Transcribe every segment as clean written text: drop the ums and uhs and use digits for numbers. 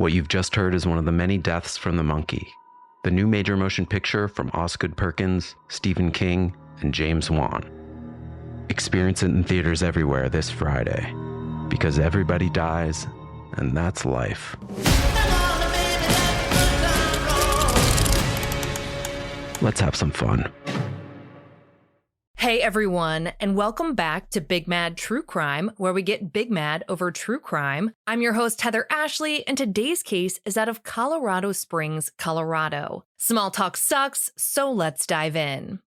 What you've just heard is one of the many deaths from the monkey, the new major motion picture from Osgood Perkins, Stephen King, and James Wan. Experience it in theaters everywhere this Friday, because everybody dies, and that's life. Let's have some fun. Hey everyone, and welcome back to Big Mad True Crime, where we get big mad over true crime. I'm your host, Heather Ashley, and today's case is out of Colorado Springs, Colorado. Small talk sucks, so let's dive in.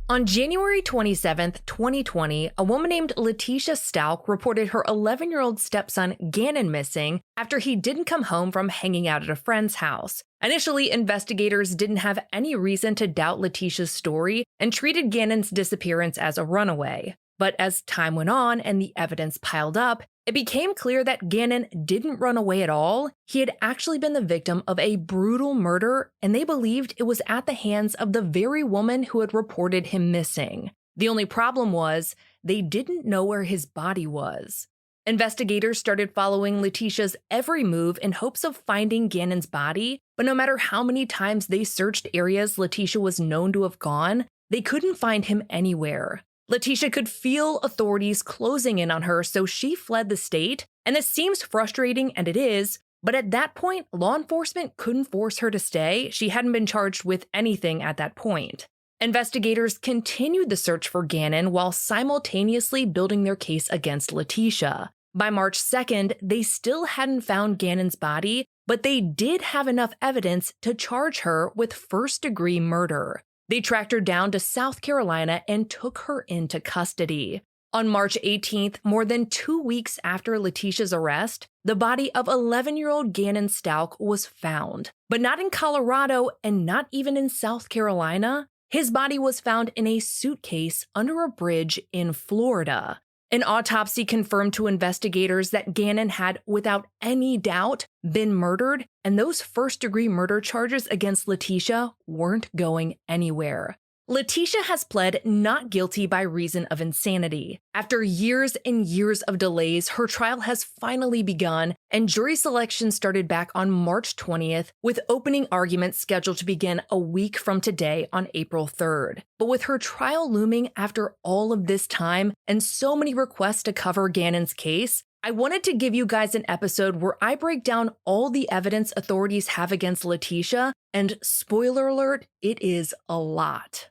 On January 27, 2020, a woman named Letecia Stauch reported her 11-year-old stepson Gannon missing after he didn't come home from hanging out at a friend's house. Initially, investigators didn't have any reason to doubt Letecia's story and treated Gannon's disappearance as a runaway. But as time went on and the evidence piled up, it became clear that Gannon didn't run away at all. He had actually been the victim of a brutal murder, and they believed it was at the hands of the very woman who had reported him missing. The only problem was they didn't know where his body was. Investigators started following Letecia's every move in hopes of finding Gannon's body, but no matter how many times they searched areas Letecia was known to have gone, they couldn't find him anywhere. Letecia could feel authorities closing in on her, so she fled the state, and this seems frustrating, and it is, but at that point, law enforcement couldn't force her to stay. She hadn't been charged with anything at that point. Investigators continued the search for Gannon while simultaneously building their case against Letecia. By March 2nd, they still hadn't found Gannon's body, but they did have enough evidence to charge her with first-degree murder. They tracked her down to South Carolina and took her into custody. On March 18th, more than 2 weeks after Letecia's arrest, the body of 11-year-old Gannon Stauch was found. But not in Colorado and not even in South Carolina. His body was found in a suitcase under a bridge in Florida. An autopsy confirmed to investigators that Gannon had, without any doubt, been murdered, and those first-degree murder charges against Letecia weren't going anywhere. Letecia has pled not guilty by reason of insanity. After years and years of delays, her trial has finally begun, and jury selection started back on March 20th, with opening arguments scheduled to begin a week from today on April 3rd. But with her trial looming after all of this time and so many requests to cover Gannon's case, I wanted to give you guys an episode where I break down all the evidence authorities have against Letecia, and spoiler alert, it is a lot.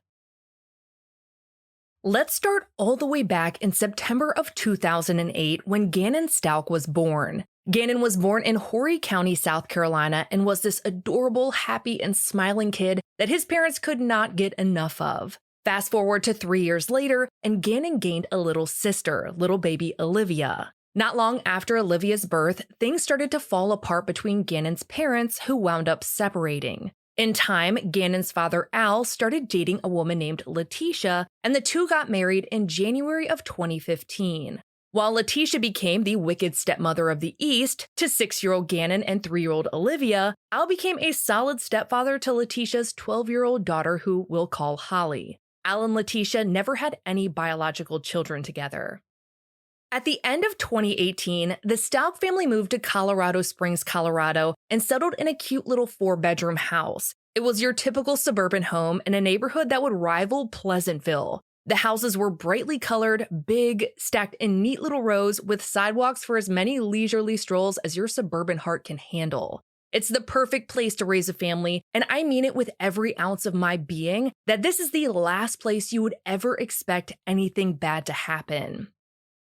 Let's start all the way back in September of 2008 when Gannon Stauch was born. Gannon was born in Horry County, South Carolina, and was this adorable, happy, and smiling kid that his parents could not get enough of. Fast forward to 3 years later, and Gannon gained a little sister, little baby Olivia. Not long after Olivia's birth, things started to fall apart between Gannon's parents, who wound up separating. In time, Gannon's father, Al, started dating a woman named Letecia, and the two got married in January of 2015. While Letecia became the wicked stepmother of the East to 6-year-old Gannon and 3-year-old Olivia, Al became a solid stepfather to Letecia's 12-year-old daughter, who we'll call Holly. Al and Letecia never had any biological children together. At the end of 2018, the Stauch family moved to Colorado Springs, Colorado, and settled in a cute little 4-bedroom house. It was your typical suburban home in a neighborhood that would rival Pleasantville. The houses were brightly colored, big, stacked in neat little rows with sidewalks for as many leisurely strolls as your suburban heart can handle. It's the perfect place to raise a family, and I mean it with every ounce of my being, that this is the last place you would ever expect anything bad to happen.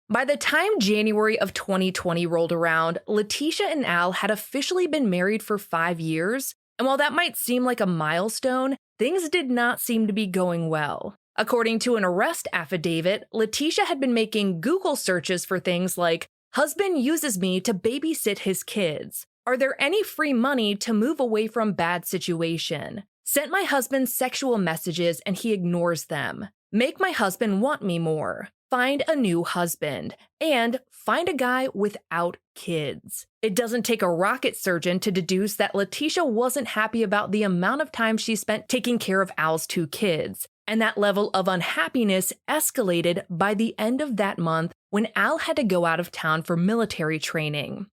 By the time January of 2020 rolled around, Letecia and Al had officially been married for 5 years, and while that might seem like a milestone, things did not seem to be going well. According to an arrest affidavit, Letecia had been making Google searches for things like, "Husband uses me to babysit his kids. Are there any free money to move away from bad situation? Sent my husband sexual messages and he ignores them. Make my husband want me more. find a new husband, and find a guy without kids. It doesn't take a rocket surgeon to deduce that Letecia wasn't happy about the amount of time she spent taking care of Al's 2 kids, and that level of unhappiness escalated by the end of that month when Al had to go out of town for military training.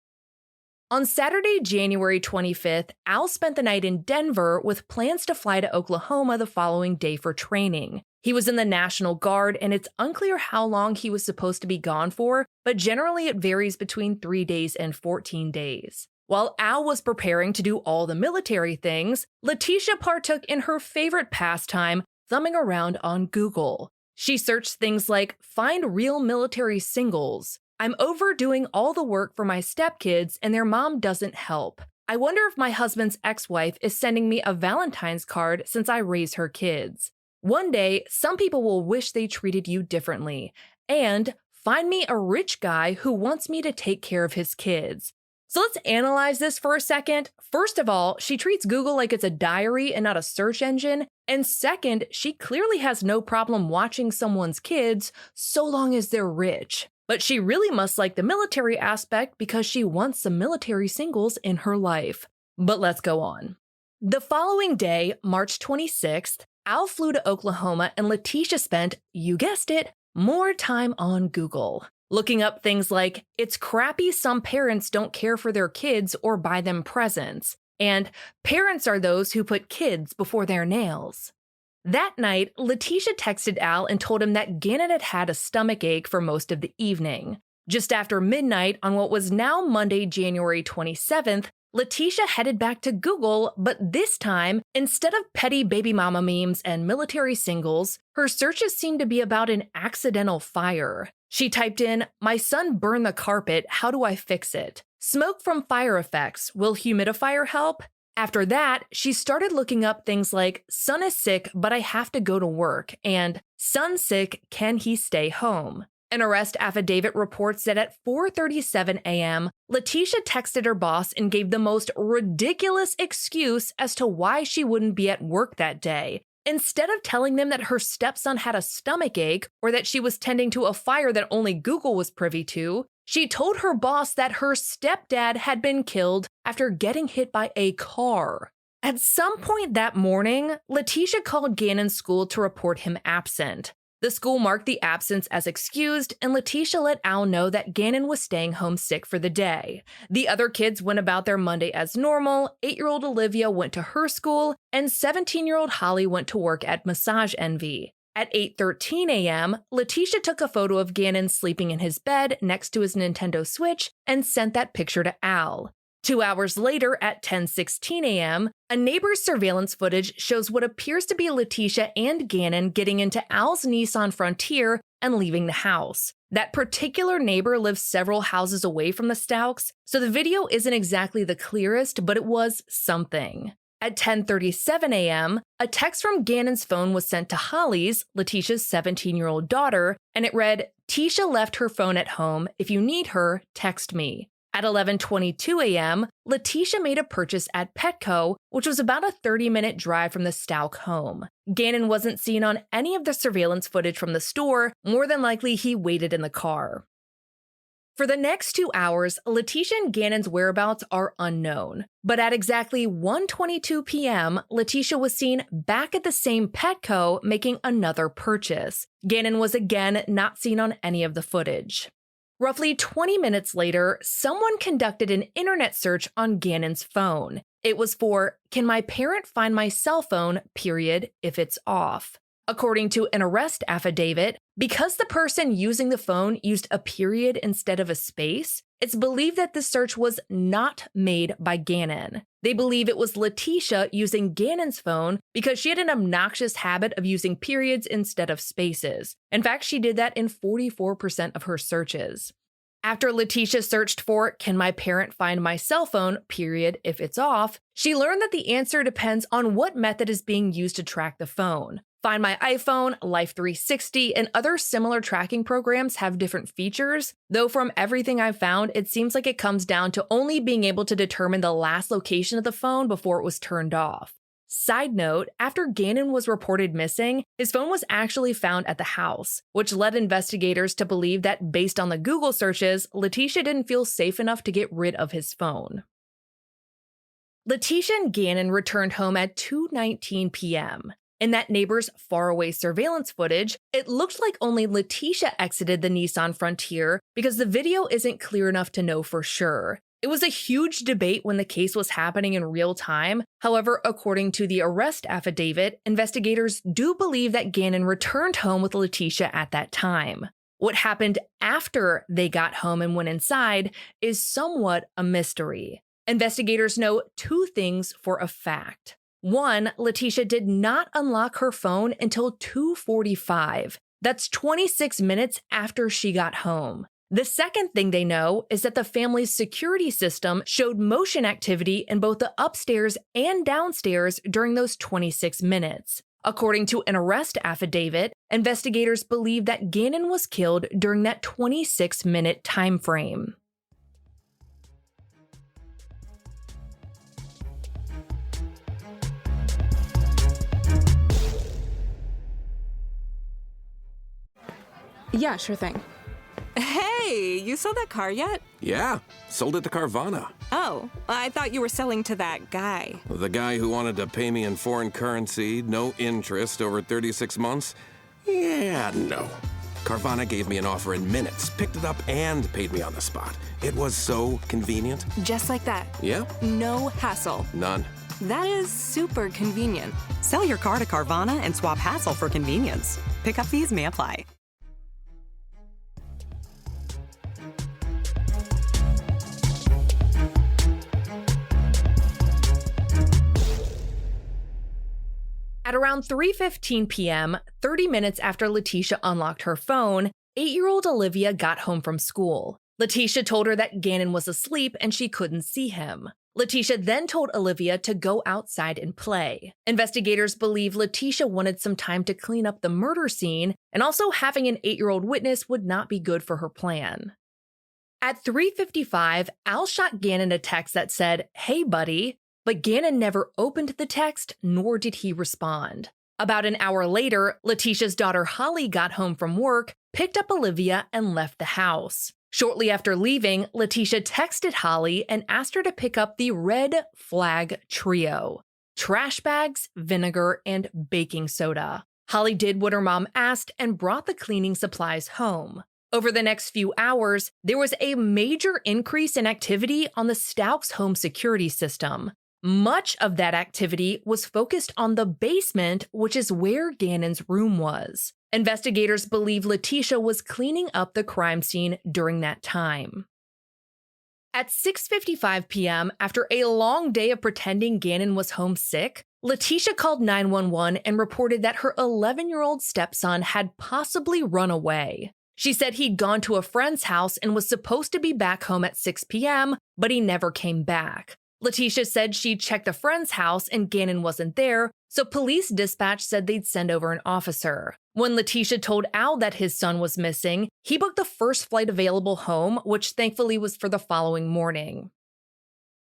On Saturday, January 25th, Al spent the night in Denver with plans to fly to Oklahoma the following day for training. He was in the National Guard, and it's unclear how long he was supposed to be gone for, but generally it varies between 3 days and 14 days. While Al was preparing to do all the military things, Letecia partook in her favorite pastime, thumbing around on Google. She searched things like, find real military singles. I'm overdoing all the work for my stepkids and their mom doesn't help. I wonder if my husband's ex-wife is sending me a Valentine's card since I raise her kids. One day, some people will wish they treated you differently. And find me a rich guy who wants me to take care of his kids. So let's analyze this for a second. First of all, she treats Google like it's a diary and not a search engine. And second, she clearly has no problem watching someone's kids so long as they're rich. But she really must like the military aspect because she wants some military singles in her life. But let's go on. The following day, March 26th, Al flew to Oklahoma and Letecia spent, you guessed it, more time on Google. Looking up things like, it's crappy some parents don't care for their kids or buy them presents, and parents are those who put kids before their nails. That night, Letecia texted Al and told him that Gannon had had a stomach ache for most of the evening. Just after midnight on what was now Monday, January 27th, Letecia headed back to Google, but this time, instead of petty baby mama memes and military singles, her searches seemed to be about an accidental fire. She typed in, my son burned the carpet, how do I fix it? Smoke from fire effects, will humidifier help? After that, she started looking up things like, son is sick, but I have to go to work, and son sick, can he stay home? An arrest affidavit reports that at 4:37 a.m., Letecia texted her boss and gave the most ridiculous excuse as to why she wouldn't be at work that day. Instead of telling them that her stepson had a stomach ache or that she was tending to a fire that only Google was privy to, she told her boss that her stepdad had been killed after getting hit by a car. At some point that morning, Letecia called Gannon's school to report him absent. The school marked the absence as excused, and Letecia let Al know that Gannon was staying home sick for the day. The other kids went about their Monday as normal. 8-year-old Olivia went to her school, and 17-year-old Holly went to work at Massage Envy. At 8:13 a.m., Letecia took a photo of Gannon sleeping in his bed next to his Nintendo Switch and sent that picture to Al. 2 hours later, at 10:16 a.m., a neighbor's surveillance footage shows what appears to be Letecia and Gannon getting into Al's Nissan Frontier and leaving the house. That particular neighbor lives several houses away from the Stauchs, so the video isn't exactly the clearest, but it was something. At 10:37 a.m., a text from Gannon's phone was sent to Holly's, Letecia's 17-year-old daughter, and it read, Tisha left her phone at home. If you need her, text me. At 11:22 a.m., Letecia made a purchase at Petco, which was about a 30-minute drive from the Stauch home. Gannon wasn't seen on any of the surveillance footage from the store. More than likely, he waited in the car. For the next 2 hours, Letecia and Gannon's whereabouts are unknown. But at exactly 1:22 p.m., Letecia was seen back at the same Petco making another purchase. Gannon was again not seen on any of the footage. Roughly 20 minutes later, someone conducted an internet search on Gannon's phone. It was for, can my parent find my cell phone, period, if it's off? According to an arrest affidavit, because the person using the phone used a period instead of a space, it's believed that the search was not made by Gannon. They believe it was Letecia using Gannon's phone because she had an obnoxious habit of using periods instead of spaces. In fact, she did that in 44% of her searches. After Letecia searched for, can my parent find my cell phone, period, if it's off, she learned that the answer depends on what method is being used to track the phone. Find My iPhone, Life 360, and other similar tracking programs have different features, though from everything I've found, it seems like it comes down to only being able to determine the last location of the phone before it was turned off. Side note, after Gannon was reported missing, his phone was actually found at the house, which led investigators to believe that based on the Google searches, Letecia didn't feel safe enough to get rid of his phone. Letecia and Gannon returned home at 2:19 p.m. In that neighbor's faraway surveillance footage, it looked like only Letecia exited the Nissan Frontier because the video isn't clear enough to know for sure. It was a huge debate when the case was happening in real time. However, according to the arrest affidavit, investigators do believe that Gannon returned home with Letecia at that time. What happened after they got home and went inside is somewhat a mystery. Investigators know two things for a fact. One, Letecia did not unlock her phone until 2:45. That's 26 minutes after she got home. The second thing they know is that the family's security system showed motion activity in both the upstairs and downstairs during those 26 minutes. According to an arrest affidavit, investigators believe that Gannon was killed during that 26-minute time frame. Yeah, sure thing. Hey, you sold that car yet? Yeah, sold it to Carvana. Oh, I thought you were selling to that guy. The guy who wanted to pay me in foreign currency, no interest, over 36 months? Yeah, no. Carvana gave me an offer in minutes, picked it up, and paid me on the spot. It was so convenient. Just like that. Yeah? No hassle. None. That is super convenient. Sell your car to Carvana and swap hassle for convenience. Pickup fees may apply. At around 3:15 p.m., 30 minutes after Letecia unlocked her phone, 8-year-old Olivia got home from school. Letecia told her that Gannon was asleep and she couldn't see him. Letecia then told Olivia to go outside and play. Investigators believe Letecia wanted some time to clean up the murder scene, and also having an 8-year-old witness would not be good for her plan. At 3:55, Al shot Gannon a text that said, "Hey, buddy," but Gannon never opened the text, nor did he respond. About an hour later, Letecia's daughter Holly got home from work, picked up Olivia, and left the house. Shortly after leaving, Letecia texted Holly and asked her to pick up the red flag trio: trash bags, vinegar, and baking soda. Holly did what her mom asked and brought the cleaning supplies home. Over the next few hours, there was a major increase in activity on the Stauch's home security system. Much of that activity was focused on the basement, which is where Gannon's room was. Investigators believe Letecia was cleaning up the crime scene during that time. At 6:55 p.m., after a long day of pretending Gannon was homesick, Letecia called 911 and reported that her 11-year-old stepson had possibly run away. She said he'd gone to a friend's house and was supposed to be back home at 6 p.m., but he never came back. Letecia said she'd checked the friend's house and Gannon wasn't there, so police dispatch said they'd send over an officer. When Letecia told Al that his son was missing, he booked the first flight available home, which thankfully was for the following morning.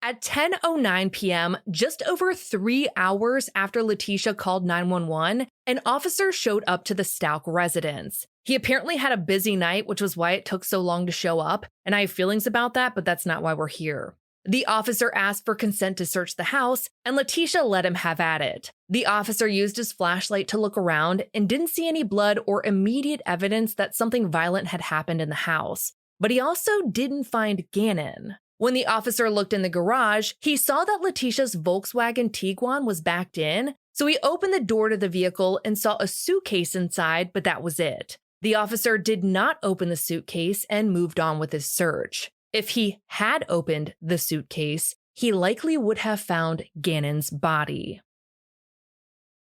At 10:09 p.m., just over 3 hours after Letecia called 911, an officer showed up to the Stauch residence. He apparently had a busy night, which was why it took so long to show up, and I have feelings about that, but that's not why we're here. The officer asked for consent to search the house, and Letecia let him have at it. The officer used his flashlight to look around and didn't see any blood or immediate evidence that something violent had happened in the house. But he also didn't find Gannon. When the officer looked in the garage, he saw that Letecia's Volkswagen Tiguan was backed in, so he opened the door to the vehicle and saw a suitcase inside, but that was it. The officer did not open the suitcase and moved on with his search. If he had opened the suitcase, he likely would have found Gannon's body.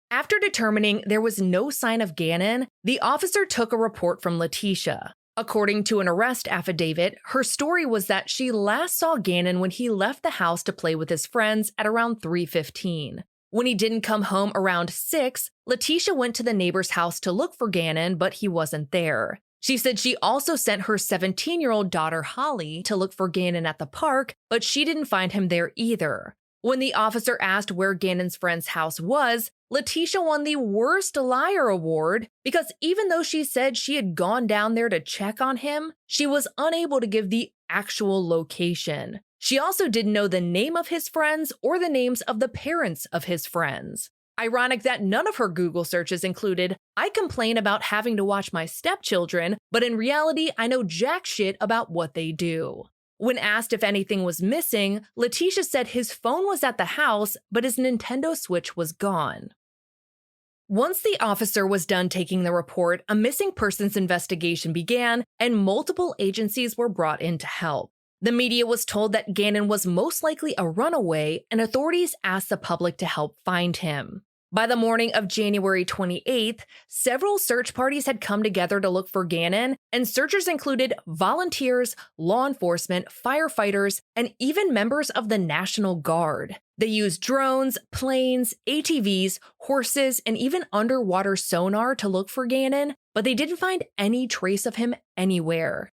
After determining there was no sign of Gannon, the officer took a report from Letecia. According to an arrest affidavit, her story was that she last saw Gannon when he left the house to play with his friends at around 3:15. When he didn't come home around 6, Letecia went to the neighbor's house to look for Gannon, but he wasn't there. She said she also sent her 17-year-old daughter Holly to look for Gannon at the park, but she didn't find him there either. When the officer asked where Gannon's friend's house was, Letecia won the Worst Liar Award because even though she said she had gone down there to check on him, she was unable to give the actual location. She also didn't know the name of his friends or the names of the parents of his friends. Ironic that none of her Google searches included, "I complain about having to watch my stepchildren, but in reality, I know jack shit about what they do." When asked if anything was missing, Letecia said his phone was at the house, but his Nintendo Switch was gone. Once the officer was done taking the report, a missing persons investigation began, and multiple agencies were brought in to help. The media was told that Gannon was most likely a runaway, and authorities asked the public to help find him. By the morning of January 28th, several search parties had come together to look for Gannon, and searchers included volunteers, law enforcement, firefighters, and even members of the National Guard. They used drones, planes, ATVs, horses, and even underwater sonar to look for Gannon, but they didn't find any trace of him anywhere.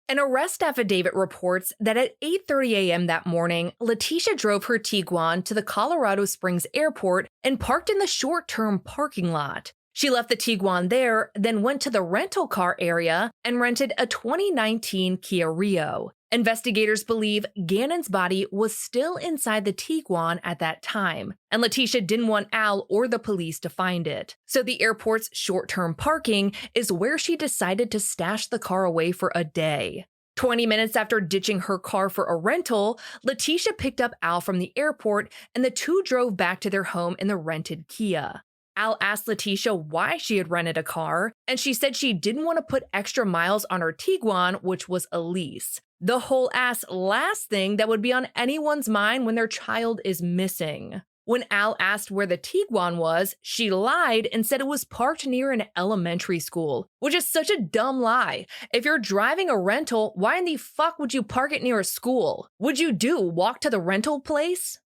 An arrest affidavit reports that at 8:30 a.m. that morning, Letecia drove her Tiguan to the Colorado Springs airport and parked in the short-term parking lot. She left the Tiguan there, then went to the rental car area and rented a 2019 Kia Rio. Investigators believe Gannon's body was still inside the Tiguan at that time, and Letecia didn't want Al or the police to find it. So the airport's short-term parking is where she decided to stash the car away for a day. 20 minutes after ditching her car for a rental, Letecia picked up Al from the airport, and the two drove back to their home in the rented Kia. Al asked Letecia why she had rented a car, and she said she didn't want to put extra miles on her Tiguan, which was a lease. The whole ass last thing that would be on anyone's mind when their child is missing. When Al asked where the Tiguan was, she lied and said it was parked near an elementary school, which is such a dumb lie. If you're driving a rental, why in the fuck would you park it near a school? Would you walk to the rental place?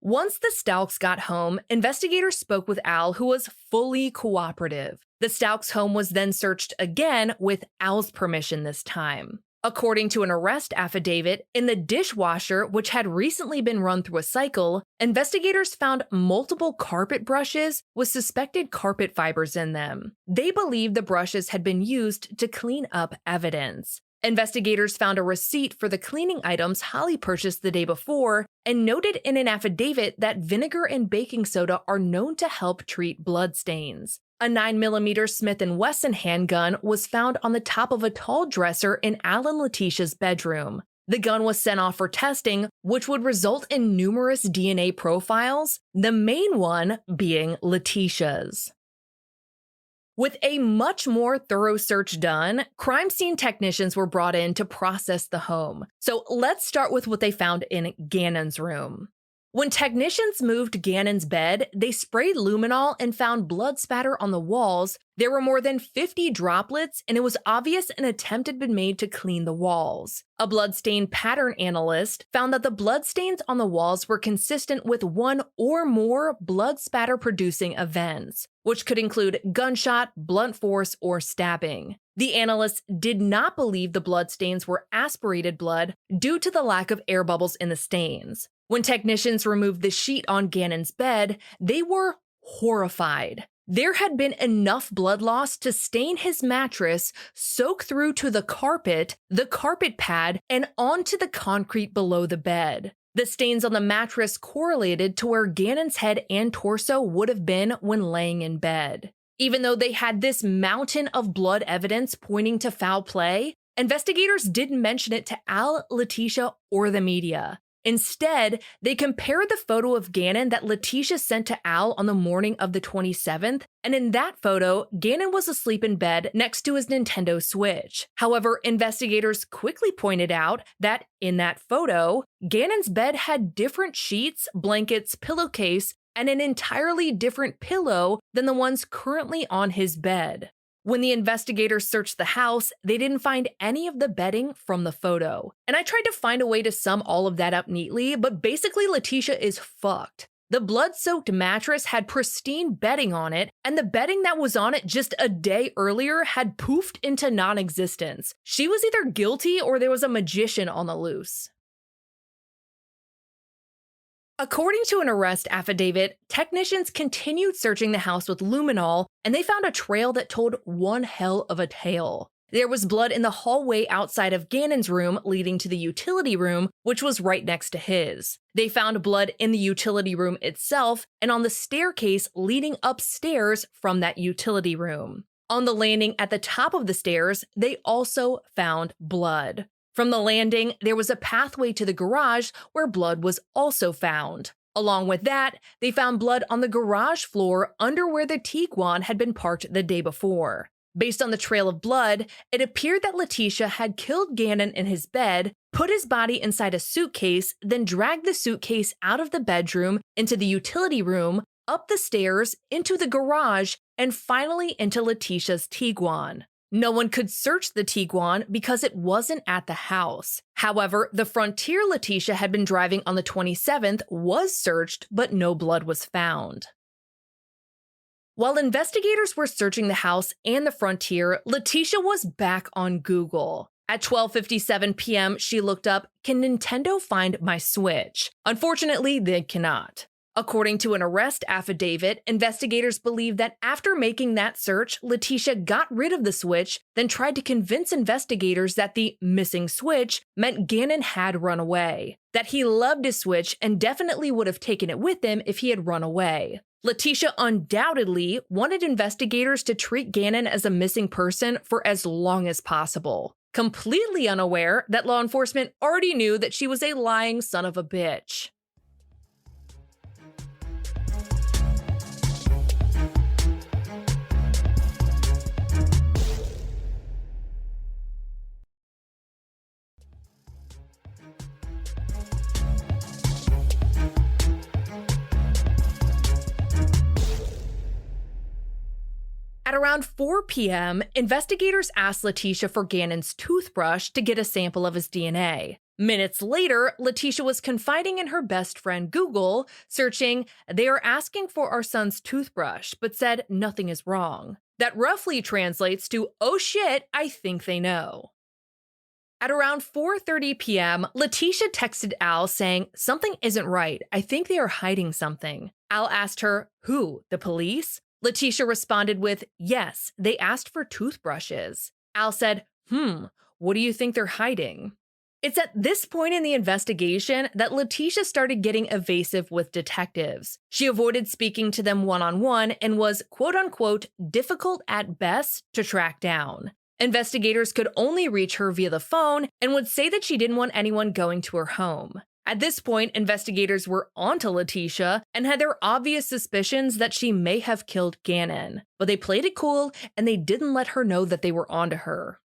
Once the Stauchs got home, investigators spoke with Al, who was fully cooperative. The Stauchs' home was then searched again with Al's permission this time. According to an arrest affidavit, in the dishwasher, which had recently been run through a cycle, investigators found multiple carpet brushes with suspected carpet fibers in them. They believed the brushes had been used to clean up evidence. Investigators found a receipt for the cleaning items Holly purchased the day before and noted in an affidavit that vinegar and baking soda are known to help treat bloodstains. A 9mm Smith & Wesson handgun was found on the top of a tall dresser in Al and Letecia's bedroom. The gun was sent off for testing, which would result in numerous DNA profiles, the main one being Letecia's. With a much more thorough search done, crime scene technicians were brought in to process the home. So let's start with what they found in Gannon's room. When technicians moved Gannon's bed, they sprayed luminol and found blood spatter on the walls. There were more than 50 droplets, and it was obvious an attempt had been made to clean the walls. A bloodstain pattern analyst found that the bloodstains on the walls were consistent with one or more blood spatter producing events, which could include gunshot, blunt force, or stabbing. The analysts did not believe the bloodstains were aspirated blood due to the lack of air bubbles in the stains. When technicians removed the sheet on Gannon's bed, they were horrified. There had been enough blood loss to stain his mattress, soak through to the carpet pad, and onto the concrete below the bed. The stains on the mattress correlated to where Gannon's head and torso would have been when laying in bed. Even though they had this mountain of blood evidence pointing to foul play, investigators didn't mention it to Al, Letecia, or the media. Instead, they compared the photo of Gannon that Letecia sent to Al on the morning of the 27th, and in that photo, Gannon was asleep in bed next to his Nintendo Switch. However, investigators quickly pointed out that in that photo, Gannon's bed had different sheets, blankets, pillowcase, and an entirely different pillow than the ones currently on his bed. When the investigators searched the house, they didn't find any of the bedding from the photo. And I tried to find a way to sum all of that up neatly, but basically Letecia is fucked. The blood-soaked mattress had pristine bedding on it, and the bedding that was on it just a day earlier had poofed into non-existence. She was either guilty or there was a magician on the loose. According to an arrest affidavit, technicians continued searching the house with luminol, and they found a trail that told one hell of a tale. There was blood in the hallway outside of Gannon's room leading to the utility room, which was right next to his. They found blood in the utility room itself and on the staircase leading upstairs from that utility room. On the landing at the top of the stairs, they also found blood. From the landing, there was a pathway to the garage where blood was also found. Along with that, they found blood on the garage floor under where the Tiguan had been parked the day before. Based on the trail of blood, it appeared that Letecia had killed Gannon in his bed, put his body inside a suitcase, then dragged the suitcase out of the bedroom, into the utility room, up the stairs, into the garage, and finally into Letecia's Tiguan. No one could search the Tiguan because it wasn't at the house. However, the Frontier Letecia had been driving on the 27th was searched, but no blood was found. While investigators were searching the house and the Frontier, Letecia was back on Google. At 12:57 p.m., she looked up, "Can Nintendo find my Switch?" Unfortunately, they cannot. According to an arrest affidavit, investigators believe that after making that search, Letecia got rid of the Switch, then tried to convince investigators that the missing Switch meant Gannon had run away, that he loved his Switch and definitely would have taken it with him if he had run away. Letecia undoubtedly wanted investigators to treat Gannon as a missing person for as long as possible, completely unaware that law enforcement already knew that she was a lying son of a bitch. At around 4 p.m., investigators asked Letecia for Gannon's toothbrush to get a sample of his DNA. Minutes later, Letecia was confiding in her best friend Google, searching, "They are asking for our son's toothbrush, but said nothing is wrong." That roughly translates to, "Oh shit, I think they know." At around 4:30 p.m., Letecia texted Al saying, "Something isn't right. I think they are hiding something." Al asked her, "Who? The police?" Letecia responded with, "Yes, they asked for toothbrushes." Al said, "What do you think they're hiding?" It's at this point in the investigation that Letecia started getting evasive with detectives. She avoided speaking to them one-on-one and was, quote-unquote, difficult at best to track down. Investigators could only reach her via the phone and would say that she didn't want anyone going to her home. At this point, investigators were onto Letecia and had their obvious suspicions that she may have killed Gannon, but they played it cool and they didn't let her know that they were onto her.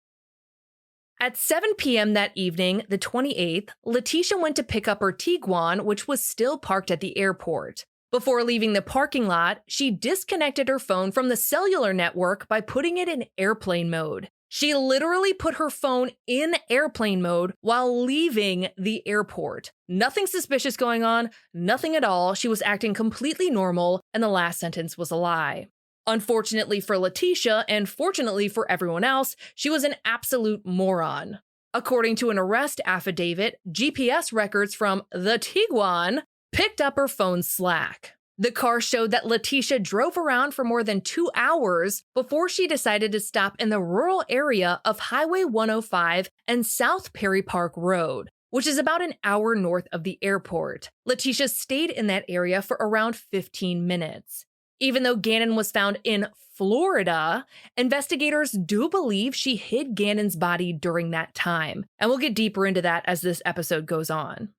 At 7 p.m. that evening, the 28th, Letecia went to pick up her Tiguan, which was still parked at the airport. Before leaving the parking lot, she disconnected her phone from the cellular network by putting it in airplane mode. She literally put her phone in airplane mode while leaving the airport. Nothing suspicious going on, nothing at all. She was acting completely normal, and the last sentence was a lie. Unfortunately for Letecia, and fortunately for everyone else, she was an absolute moron. According to an arrest affidavit, GPS records from the Tiguan picked up her phone's slack. The car showed that Letecia drove around for more than 2 hours before she decided to stop in the rural area of Highway 105 and South Perry Park Road, which is about an hour north of the airport. Letecia stayed in that area for around 15 minutes. Even though Gannon was found in Florida, investigators do believe she hid Gannon's body during that time, and we'll get deeper into that as this episode goes on.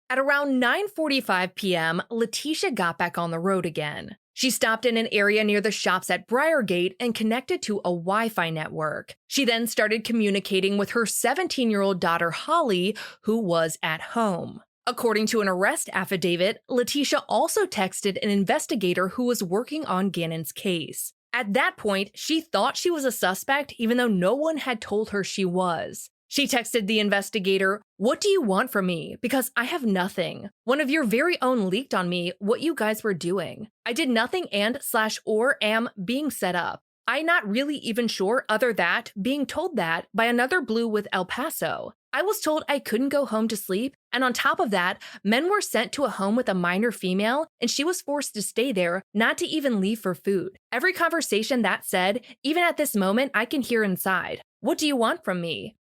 At around 9:45 p.m., Letecia got back on the road again. She stopped in an area near the shops at Briargate and connected to a Wi-Fi network. She then started communicating with her 17-year-old daughter, Holly, who was at home. According to an arrest affidavit, Letecia also texted an investigator who was working on Gannon's case. At that point, she thought she was a suspect even though no one had told her she was. She texted the investigator, "What do you want from me? Because I have nothing. One of your very own leaked on me what you guys were doing. I did nothing and/or am being set up. I'm not really even sure other that being told that by another blue with El Paso. I was told I couldn't go home to sleep, and on top of that, men were sent to a home with a minor female, and she was forced to stay there, not to even leave for food. Every conversation that said, even at this moment, I can hear inside. What do you want from me?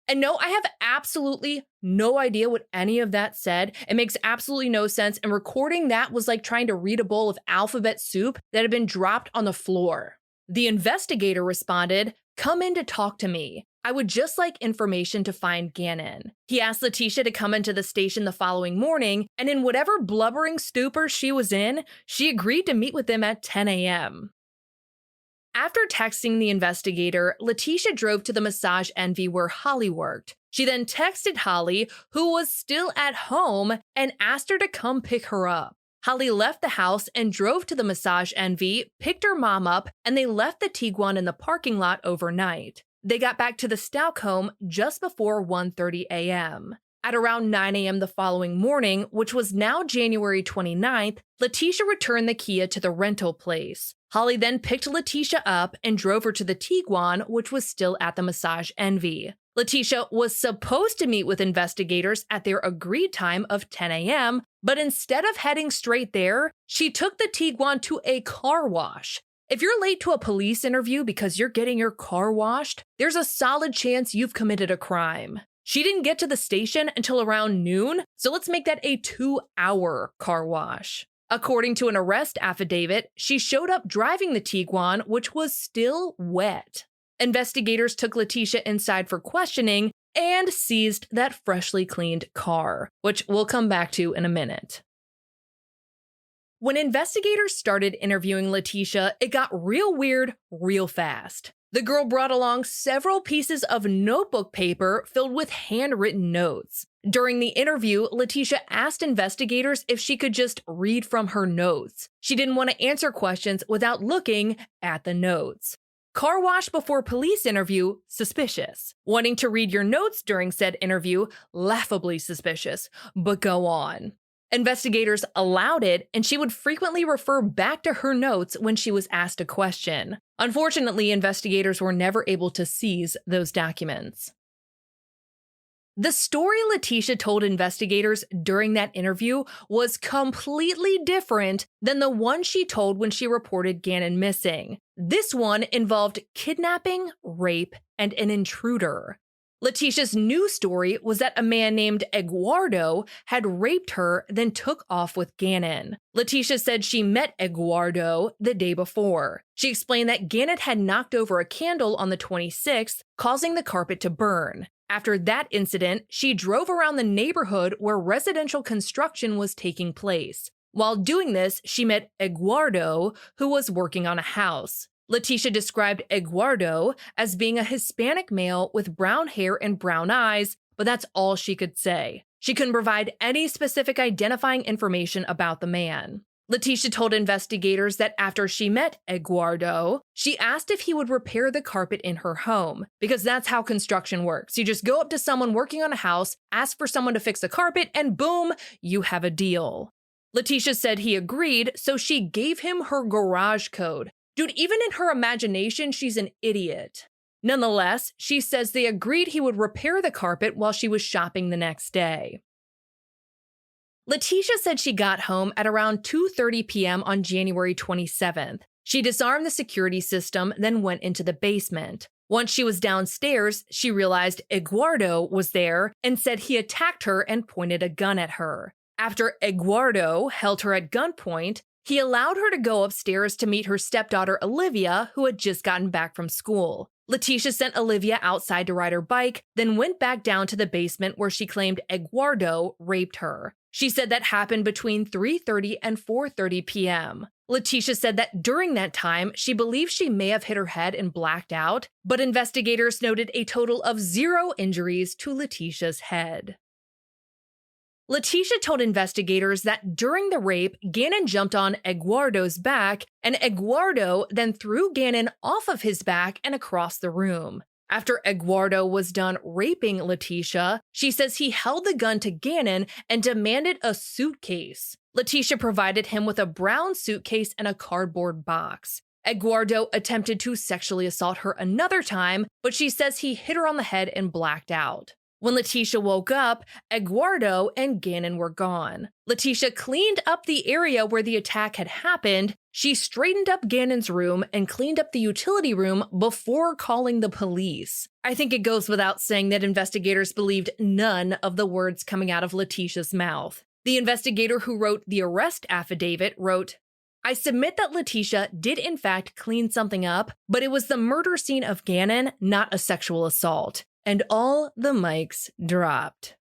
And no, I have absolutely no idea what any of that said. It makes absolutely no sense, and recording that was like trying to read a bowl of alphabet soup that had been dropped on the floor. The investigator responded, "Come in to talk to me. I would just like information to find Gannon." He asked Letecia to come into the station the following morning, and in whatever blubbering stupor she was in, she agreed to meet with him at 10 a.m. After texting the investigator, Letecia drove to the Massage Envy where Holly worked. She then texted Holly, who was still at home, and asked her to come pick her up. Holly left the house and drove to the Massage Envy, picked her mom up, and they left the Tiguan in the parking lot overnight. They got back to the Stauch home just before 1:30 a.m. At around 9 a.m. the following morning, which was now January 29th, Letecia returned the Kia to the rental place. Holly then picked Letecia up and drove her to the Tiguan, which was still at the Massage Envy. Letecia was supposed to meet with investigators at their agreed time of 10 a.m., but instead of heading straight there, she took the Tiguan to a car wash. If you're late to a police interview because you're getting your car washed, there's a solid chance you've committed a crime. She didn't get to the station until around noon, so let's make that a 2-hour car wash. According to an arrest affidavit, she showed up driving the Tiguan, which was still wet. Investigators took Letecia inside for questioning and seized that freshly cleaned car, which we'll come back to in a minute. When investigators started interviewing Letecia, it got real weird real fast. The girl brought along several pieces of notebook paper filled with handwritten notes. During the interview, Letecia asked investigators if she could just read from her notes. She didn't want to answer questions without looking at the notes. Car wash before police interview, suspicious. Wanting to read your notes during said interview, laughably suspicious, but go on. Investigators allowed it, and she would frequently refer back to her notes when she was asked a question. Unfortunately, investigators were never able to seize those documents. The story Letecia told investigators during that interview was completely different than the one she told when she reported Gannon missing. This one involved kidnapping, rape, and an intruder. Letecia's new story was that a man named Eduardo had raped her, then took off with Gannon. Letecia said she met Eduardo the day before. She explained that Gannon had knocked over a candle on the 26th, causing the carpet to burn. After that incident, she drove around the neighborhood where residential construction was taking place. While doing this, she met Eduardo, who was working on a house. Letecia described Eduardo as being a Hispanic male with brown hair and brown eyes, but that's all she could say. She couldn't provide any specific identifying information about the man. Letecia told investigators that after she met Eduardo, she asked if he would repair the carpet in her home, because that's how construction works. You just go up to someone working on a house, ask for someone to fix the carpet, and boom, you have a deal. Letecia said he agreed, so she gave him her garage code. Dude, even in her imagination, she's an idiot. Nonetheless, she says they agreed he would repair the carpet while she was shopping the next day. Letecia said she got home at around 2:30 p.m. on January 27th. She disarmed the security system, then went into the basement. Once she was downstairs, she realized Eduardo was there and said he attacked her and pointed a gun at her. After Eduardo held her at gunpoint, he allowed her to go upstairs to meet her stepdaughter Olivia, who had just gotten back from school. Letecia sent Olivia outside to ride her bike, then went back down to the basement where she claimed Eduardo raped her. She said that happened between 3:30 and 4:30 p.m. Letecia said that during that time, she believed she may have hit her head and blacked out, but investigators noted a total of 0 injuries to Letecia's head. Letecia told investigators that during the rape, Gannon jumped on Eduardo's back, and Eduardo then threw Gannon off of his back and across the room. After Eduardo was done raping Letecia, she says he held the gun to Gannon and demanded a suitcase. Letecia provided him with a brown suitcase and a cardboard box. Eduardo attempted to sexually assault her another time, but she says he hit her on the head and blacked out. When Letecia woke up, Eduardo and Gannon were gone. Letecia cleaned up the area where the attack had happened. She straightened up Gannon's room and cleaned up the utility room before calling the police. I think it goes without saying that investigators believed none of the words coming out of Letecia's mouth. The investigator who wrote the arrest affidavit wrote, "I submit that Letecia did in fact clean something up, but it was the murder scene of Gannon, not a sexual assault." And all the mics dropped.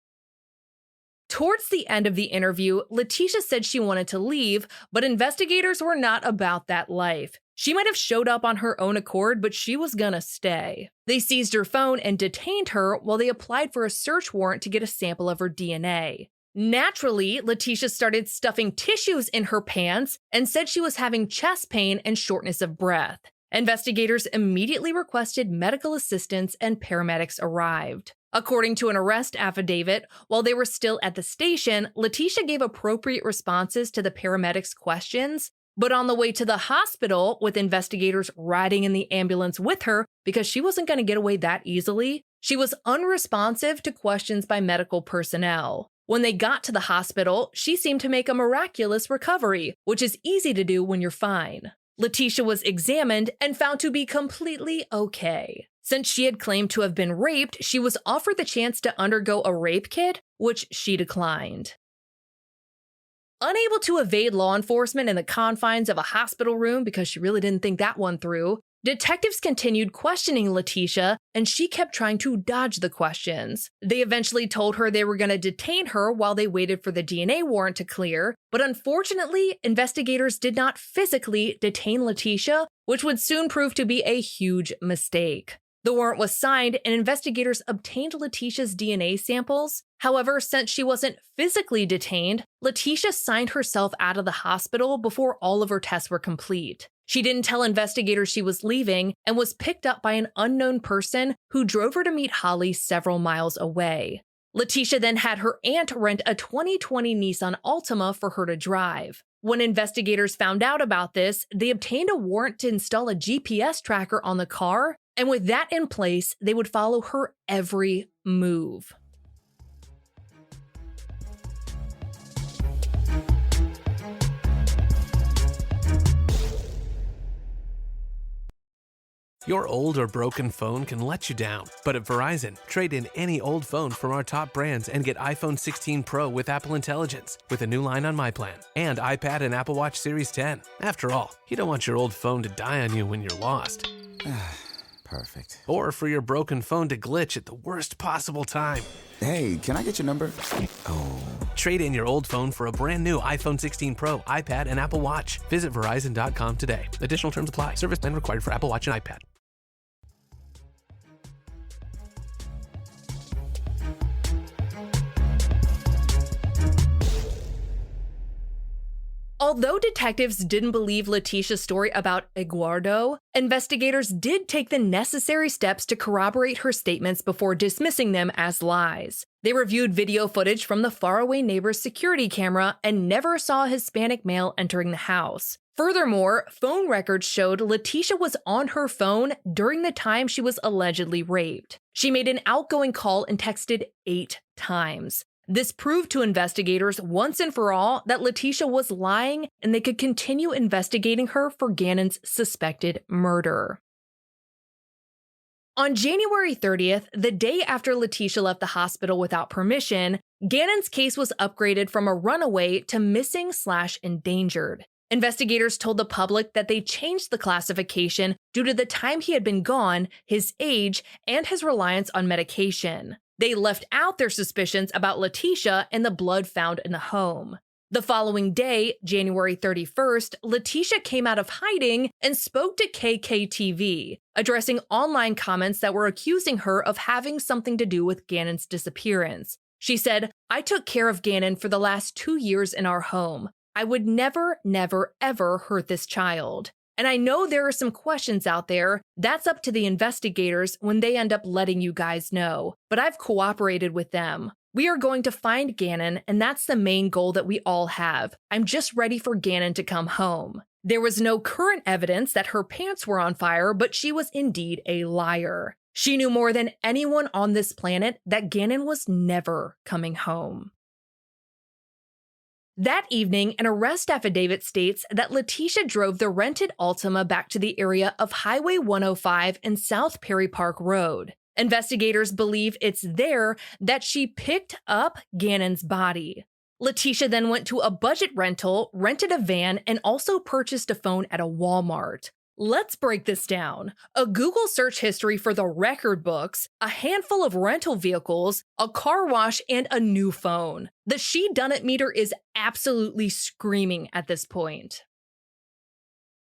Towards the end of the interview, Letecia said she wanted to leave, but investigators were not about that life. She might have showed up on her own accord, but she was gonna stay. They seized her phone and detained her while they applied for a search warrant to get a sample of her DNA. Naturally, Letecia started stuffing tissues in her pants and said she was having chest pain and shortness of breath. Investigators immediately requested medical assistance and paramedics arrived. According to an arrest affidavit, while they were still at the station, Letecia gave appropriate responses to the paramedics' questions, but on the way to the hospital, with investigators riding in the ambulance with her because she wasn't going to get away that easily, she was unresponsive to questions by medical personnel. When they got to the hospital, she seemed to make a miraculous recovery, which is easy to do when you're fine. Letecia was examined and found to be completely okay. Since she had claimed to have been raped, she was offered the chance to undergo a rape kit, which she declined. Unable to evade law enforcement in the confines of a hospital room because she really didn't think that one through, detectives continued questioning Letecia, and she kept trying to dodge the questions. They eventually told her they were going to detain her while they waited for the DNA warrant to clear, but unfortunately, investigators did not physically detain Letecia, which would soon prove to be a huge mistake. The warrant was signed, and investigators obtained Letecia's DNA samples. However, since she wasn't physically detained, Letecia signed herself out of the hospital before all of her tests were complete. She didn't tell investigators she was leaving and was picked up by an unknown person who drove her to meet Holly several miles away. Letecia then had her aunt rent a 2020 Nissan Altima for her to drive. When investigators found out about this, they obtained a warrant to install a GPS tracker on the car, and with that in place, they would follow her every move. Your old or broken phone can let you down, but at Verizon, trade in any old phone from our top brands and get iPhone 16 Pro with Apple Intelligence with a new line on My Plan and iPad and Apple Watch Series 10. After all, you don't want your old phone to die on you when you're lost. Perfect. Or for your broken phone to glitch at the worst possible time. Hey, can I get your number? Oh. Trade in your old phone for a brand new iPhone 16 Pro, iPad, and Apple Watch. Visit Verizon.com today. Additional terms apply. Service plan required for Apple Watch and iPad. Although detectives didn't believe Letecia's story about Eduardo, investigators did take the necessary steps to corroborate her statements before dismissing them as lies. They reviewed video footage from the faraway neighbor's security camera and never saw a Hispanic male entering the house. Furthermore, phone records showed Letecia was on her phone during the time she was allegedly raped. She made an outgoing call and texted 8 times. This proved to investigators once and for all that Letecia was lying, and they could continue investigating her for Gannon's suspected murder. On January 30th, the day after Letecia left the hospital without permission, Gannon's case was upgraded from a runaway to missing/endangered. Investigators told the public that they changed the classification due to the time he had been gone, his age, and his reliance on medication. They left out their suspicions about Letecia and the blood found in the home. The following day, January 31st, Letecia came out of hiding and spoke to KKTV, addressing online comments that were accusing her of having something to do with Gannon's disappearance. She said, "I took care of Gannon for the last 2 years in our home. I would never, ever hurt this child. And I know there are some questions out there. That's up to the investigators when they end up letting you guys know. But I've cooperated with them. We are going to find Gannon, and that's the main goal that we all have. I'm just ready for Gannon to come home." There was no current evidence that her pants were on fire, but she was indeed a liar. She knew more than anyone on this planet that Gannon was never coming home. That evening, an arrest affidavit states that Letecia drove the rented Altima back to the area of Highway 105 and South Perry Park Road. Investigators believe it's there that she picked up Gannon's body. Letecia then went to a budget rental, rented a van, and also purchased a phone at a Walmart. Let's break this down. A Google search history for the record books, a handful of rental vehicles, a car wash, and a new phone. The she done it meter is absolutely screaming at this point.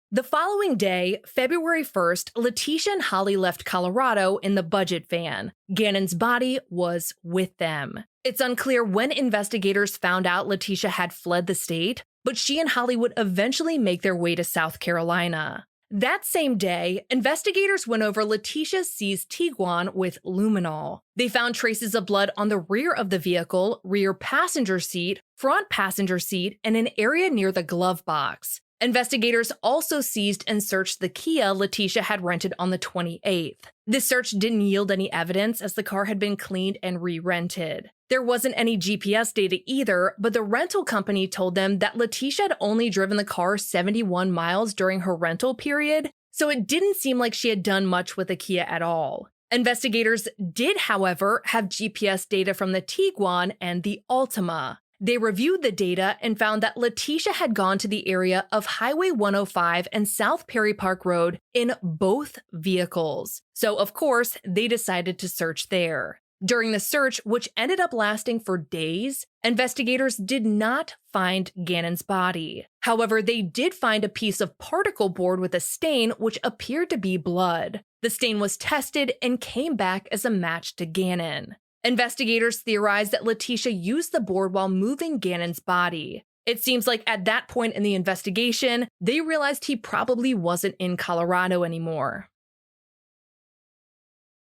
The following day, February 1st, Letecia and Holly left Colorado in the budget van. Gannon's body was with them. It's unclear when investigators found out Letecia had fled the state, but she and Holly would eventually make their way to South Carolina. That same day, investigators went over Letecia's seized Tiguan with luminol. They found traces of blood on the rear of the vehicle, rear passenger seat, front passenger seat, and an area near the glove box. Investigators also seized and searched the Kia Letecia had rented on the 28th. This search didn't yield any evidence as the car had been cleaned and re-rented. There wasn't any GPS data either, but the rental company told them that Letecia had only driven the car 71 miles during her rental period, so it didn't seem like she had done much with the Kia at all. Investigators did, however, have GPS data from the Tiguan and the Altima. They reviewed the data and found that Letecia had gone to the area of Highway 105 and South Perry Park Road in both vehicles. So, of course, they decided to search there. During the search, which ended up lasting for days, investigators did not find Gannon's body. However, they did find a piece of particle board with a stain which appeared to be blood. The stain was tested and came back as a match to Gannon. Investigators theorized that Letecia used the board while moving Gannon's body. It seems like at that point in the investigation, they realized he probably wasn't in Colorado anymore.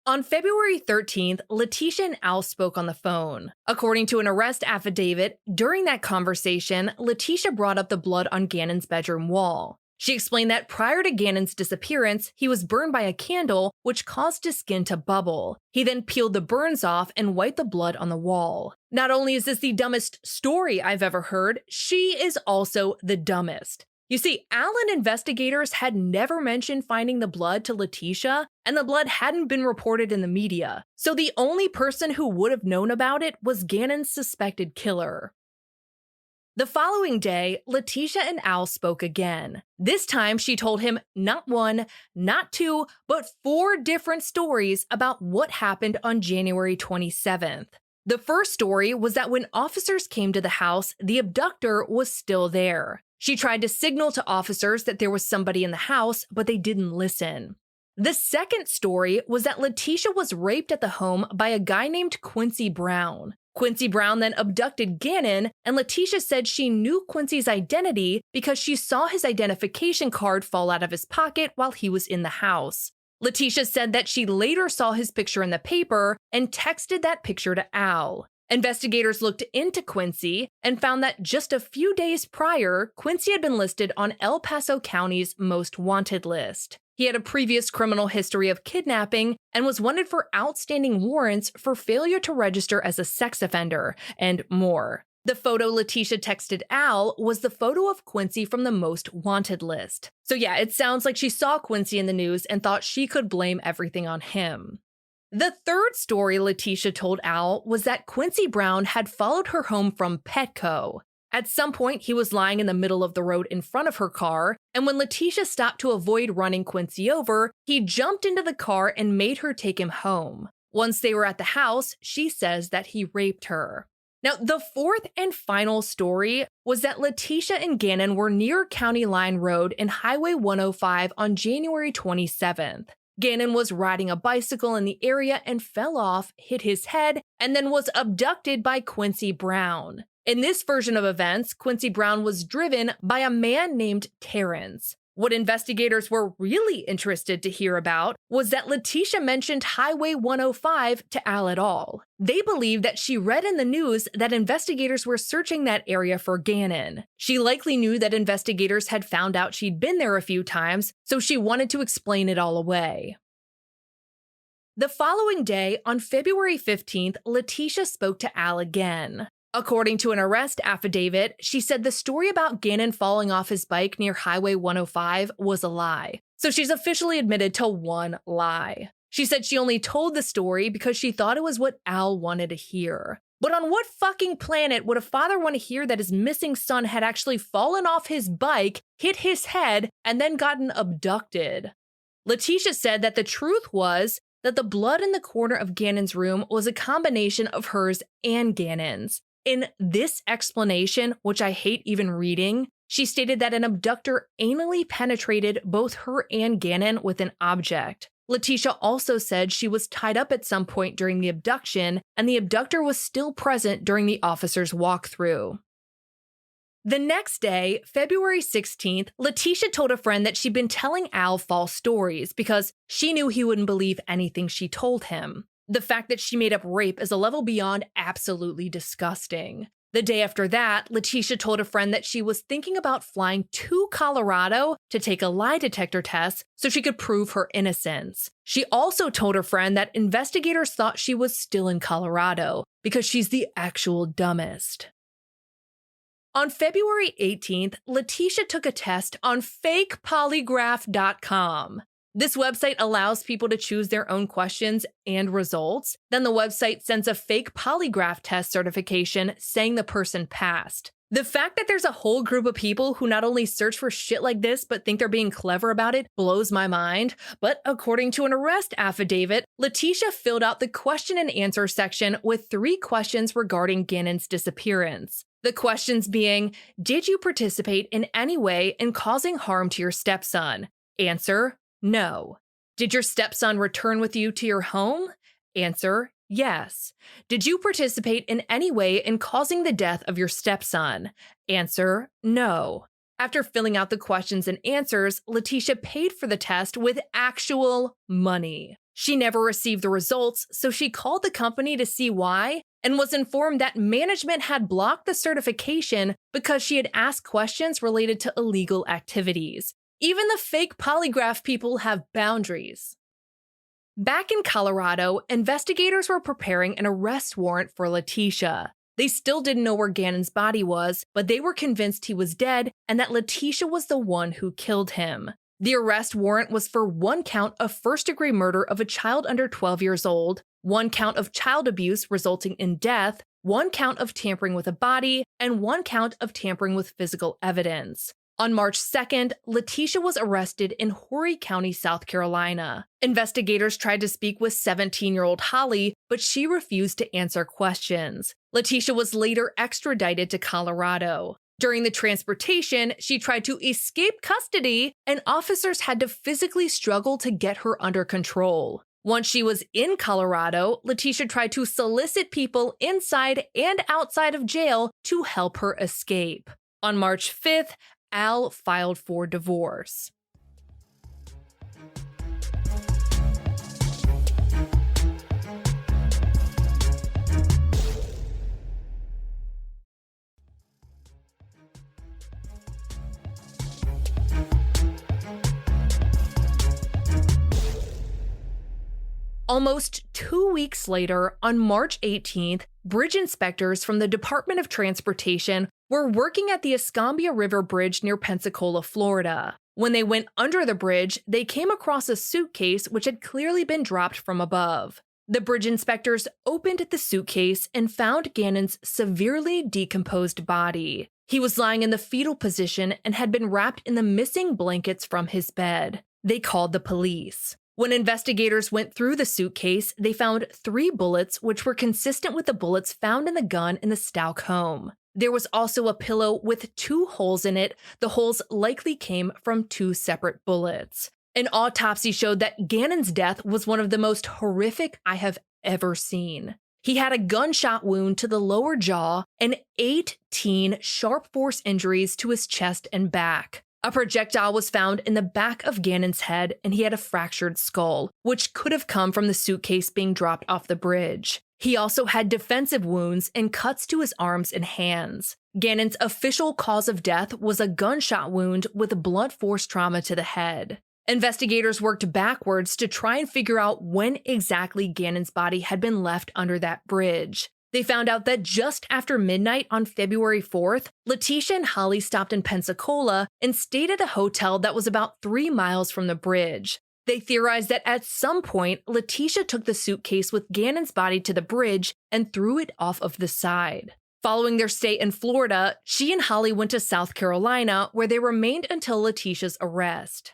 On February 13th, Letecia and Al spoke on the phone. According to an arrest affidavit, during that conversation, Letecia brought up the blood on Gannon's bedroom wall. She explained that prior to Gannon's disappearance, he was burned by a candle, which caused his skin to bubble. He then peeled the burns off and wiped the blood on the wall. Not only is this the dumbest story I've ever heard, she is also the dumbest. You see, Al and investigators had never mentioned finding the blood to Letecia, and the blood hadn't been reported in the media. So the only person who would have known about it was Gannon's suspected killer. The following day, Letecia and Al spoke again. This time, she told him not one, not two, but 4 different stories about what happened on January 27th. The first story was that when officers came to the house, the abductor was still there. She tried to signal to officers that there was somebody in the house, but they didn't listen. The second story was that Letecia was raped at the home by a guy named Quincy Brown. Quincy Brown then abducted Gannon, and Letecia said she knew Quincy's identity because she saw his identification card fall out of his pocket while he was in the house. Letecia said that she later saw his picture in the paper and texted that picture to Al. Investigators looked into Quincy and found that just a few days prior, Quincy had been listed on El Paso County's most wanted list. He had a previous criminal history of kidnapping and was wanted for outstanding warrants for failure to register as a sex offender, and more. The photo Letecia texted Al was the photo of Quincy from the most wanted list. So yeah, it sounds like she saw Quincy in the news and thought she could blame everything on him. The third story Letecia told Al was that Quincy Brown had followed her home from Petco. At some point, he was lying in the middle of the road in front of her car, and when Letecia stopped to avoid running Quincy over, he jumped into the car and made her take him home. Once they were at the house, she says that he raped her. Now, the fourth and final story was that Letecia and Gannon were near County Line Road and Highway 105 on January 27th. Gannon was riding a bicycle in the area and fell off, hit his head, and then was abducted by Quincy Brown. In this version of events, Quincy Brown was driven by a man named Terrence. What investigators were really interested to hear about was that Letecia mentioned Highway 105 to Al at all. They believed that she read in the news that investigators were searching that area for Gannon. She likely knew that investigators had found out she'd been there a few times, so she wanted to explain it all away. The following day, on February 15th, Letecia spoke to Al again. According to an arrest affidavit, she said the story about Gannon falling off his bike near Highway 105 was a lie. So she's officially admitted to one lie. She said she only told the story because she thought it was what Al wanted to hear. But on what fucking planet would a father want to hear that his missing son had actually fallen off his bike, hit his head, and then gotten abducted? Letecia said that the truth was that the blood in the corner of Gannon's room was a combination of hers and Gannon's. In this explanation, which I hate even reading, she stated that an abductor anally penetrated both her and Gannon with an object. Letecia also said she was tied up at some point during the abduction, and the abductor was still present during the officer's walkthrough. The next day, February 16th, Letecia told a friend that she'd been telling Al false stories because she knew he wouldn't believe anything she told him. The fact that she made up rape is a level beyond absolutely disgusting. The day after that, Letecia told a friend that she was thinking about flying to Colorado to take a lie detector test so she could prove her innocence. She also told her friend that investigators thought she was still in Colorado because she's the actual dumbest. On February 18th, Letecia took a test on fakepolygraph.com. This website allows people to choose their own questions and results. Then the website sends a fake polygraph test certification saying the person passed. The fact that there's a whole group of people who not only search for shit like this but think they're being clever about it blows my mind. But according to an arrest affidavit, Letecia filled out the question and answer section with 3 questions regarding Gannon's disappearance. The questions being, did you participate in any way in causing harm to your stepson? Answer, no. Did your stepson return with you to your home? Answer, yes. Did you participate in any way in causing the death of your stepson? Answer, no. After filling out the questions and answers, Letecia paid for the test with actual money. She never received the results, so she called the company to see why and was informed that management had blocked the certification because she had asked questions related to illegal activities. Even the fake polygraph people have boundaries. Back in Colorado, investigators were preparing an arrest warrant for Letecia. They still didn't know where Gannon's body was, but they were convinced he was dead and that Letecia was the one who killed him. The arrest warrant was for 1 count of first-degree murder of a child under 12 years old, 1 count of child abuse resulting in death, 1 count of tampering with a body, and 1 count of tampering with physical evidence. On March 2nd, Letecia was arrested in Horry County, South Carolina. Investigators tried to speak with 17-year-old Holly, but she refused to answer questions. Letecia was later extradited to Colorado. During the transportation, she tried to escape custody, and officers had to physically struggle to get her under control. Once she was in Colorado, Letecia tried to solicit people inside and outside of jail to help her escape. On March 5th, Al filed for divorce. Almost 2 weeks later, on March 18th, bridge inspectors from the Department of Transportation were working at the Escambia River Bridge near Pensacola, Florida. When they went under the bridge, they came across a suitcase which had clearly been dropped from above. The bridge inspectors opened the suitcase and found Gannon's severely decomposed body. He was lying in the fetal position and had been wrapped in the missing blankets from his bed. They called the police. When investigators went through the suitcase, they found 3 bullets which were consistent with the bullets found in the gun in the Stauch home. There was also a pillow with 2 holes in it. The holes likely came from 2 separate bullets. An autopsy showed that Gannon's death was one of the most horrific I have ever seen. He had a gunshot wound to the lower jaw and 18 sharp force injuries to his chest and back. A projectile was found in the back of Gannon's head, and he had a fractured skull, which could have come from the suitcase being dropped off the bridge. He also had defensive wounds and cuts to his arms and hands. Gannon's official cause of death was a gunshot wound with blunt force trauma to the head. Investigators worked backwards to try and figure out when exactly Gannon's body had been left under that bridge. They found out that just after midnight on February 4th, Letecia and Holly stopped in Pensacola and stayed at a hotel that was about 3 miles from the bridge. They theorized that at some point, Letecia took the suitcase with Gannon's body to the bridge and threw it off of the side. Following their stay in Florida, she and Holly went to South Carolina, where they remained until Leticia's arrest.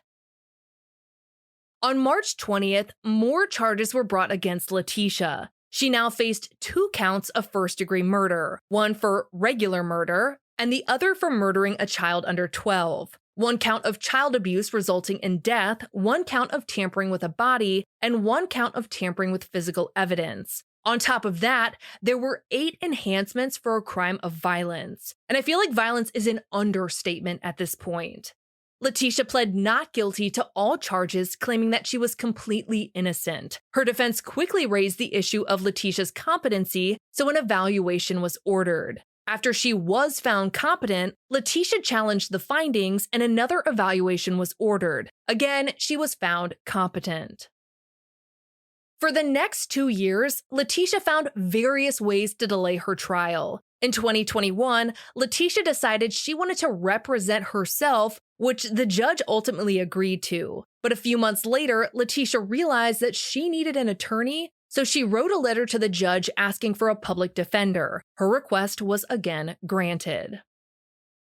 On March 20th, more charges were brought against Letecia. She now faced 2 counts of first-degree murder, one for regular murder, and the other for murdering a child under 12. 1 count of child abuse resulting in death, 1 count of tampering with a body, and 1 count of tampering with physical evidence. On top of that, there were 8 enhancements for a crime of violence. And I feel like violence is an understatement at this point. Letecia pled not guilty to all charges, claiming that she was completely innocent. Her defense quickly raised the issue of Leticia's competency, so an evaluation was ordered. After she was found competent, Letecia challenged the findings and another evaluation was ordered. Again, she was found competent. For the next 2 years, Letecia found various ways to delay her trial. In 2021, Letecia decided she wanted to represent herself, which the judge ultimately agreed to. But a few months later, Letecia realized that she needed an attorney, so she wrote a letter to the judge asking for a public defender. Her request was again granted.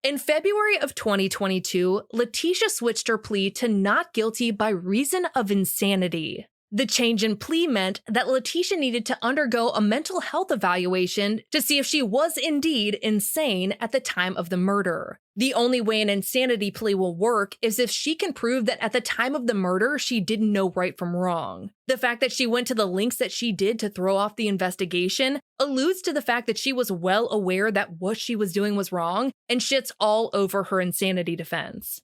In February of 2022, Letecia switched her plea to not guilty by reason of insanity. The change in plea meant that Letecia needed to undergo a mental health evaluation to see if she was indeed insane at the time of the murder. The only way an insanity plea will work is if she can prove that at the time of the murder, she didn't know right from wrong. The fact that she went to the lengths that she did to throw off the investigation alludes to the fact that she was well aware that what she was doing was wrong and shits all over her insanity defense.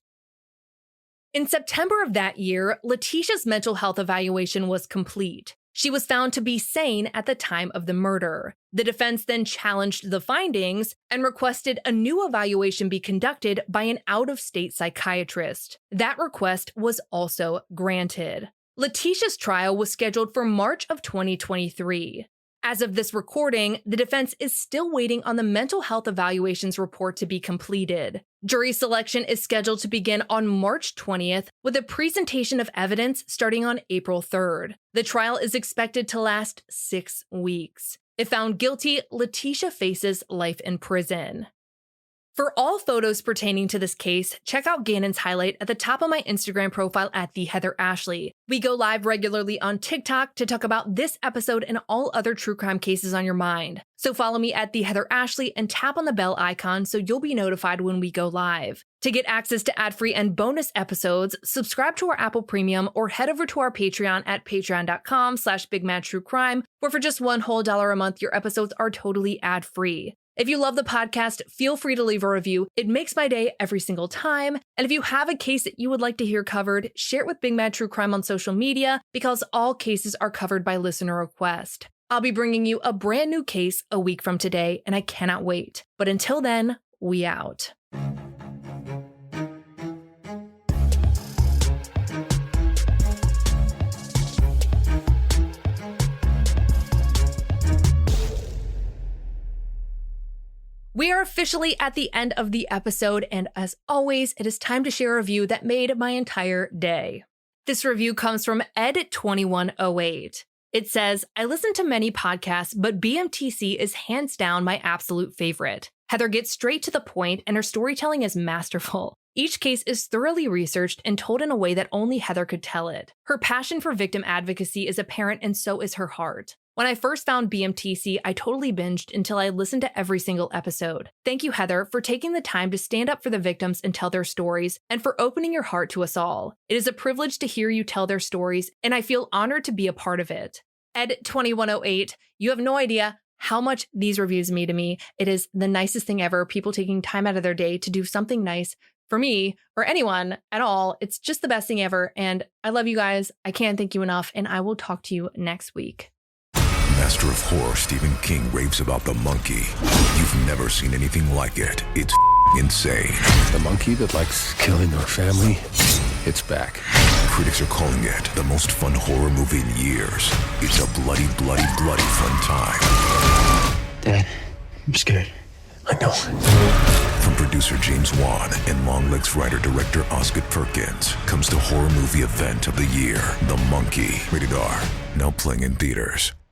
In September of that year, Leticia's mental health evaluation was complete. She was found to be sane at the time of the murder. The defense then challenged the findings and requested a new evaluation be conducted by an out-of-state psychiatrist. That request was also granted. Leticia's trial was scheduled for March of 2023. As of this recording, the defense is still waiting on the mental health evaluations report to be completed. Jury selection is scheduled to begin on March 20th, with a presentation of evidence starting on April 3rd. The trial is expected to last 6 weeks. If found guilty, Letecia faces life in prison. For all photos pertaining to this case, check out Gannon's highlight at the top of my Instagram profile at @TheHeatherAshley. We go live regularly on TikTok to talk about this episode and all other true crime cases on your mind. So follow me at @TheHeatherAshley and tap on the bell icon so you'll be notified when we go live. To get access to ad-free and bonus episodes, subscribe to our Apple Premium or head over to our Patreon at patreon.com/BigMadTrueCrime, where for just $1 whole a month, your episodes are totally ad-free. If you love the podcast, feel free to leave a review. It makes my day every single time. And if you have a case that you would like to hear covered, share it with Big Mad True Crime on social media because all cases are covered by listener request. I'll be bringing you a brand new case a week from today, and I cannot wait. But until then, we out. We are officially at the end of the episode, and as always, it is time to share a review that made my entire day. This review comes from Ed2108. It says, I listen to many podcasts, but BMTC is hands down my absolute favorite. Heather gets straight to the point, and her storytelling is masterful. Each case is thoroughly researched and told in a way that only Heather could tell it. Her passion for victim advocacy is apparent, and so is her heart. When I first found BMTC, I totally binged until I listened to every single episode. Thank you, Heather, for taking the time to stand up for the victims and tell their stories, and for opening your heart to us all. It is a privilege to hear you tell their stories, and I feel honored to be a part of it. Ed2108, you have no idea how much these reviews mean to me. It is the nicest thing ever, people taking time out of their day to do something nice for me or anyone at all. It's just the best thing ever. And I love you guys. I can't thank you enough. And I will talk to you next week. Master of horror Stephen King raves about The Monkey. You've never seen anything like it. It's insane. The monkey that likes killing our family, it's back. Critics are calling it the most fun horror movie in years. It's a bloody, bloody, bloody fun time. Dad, I'm scared. I know. From producer James Wan and Longlegs writer-director Osgood Perkins comes the horror movie event of the year, The Monkey. Rated R. Now playing in theaters.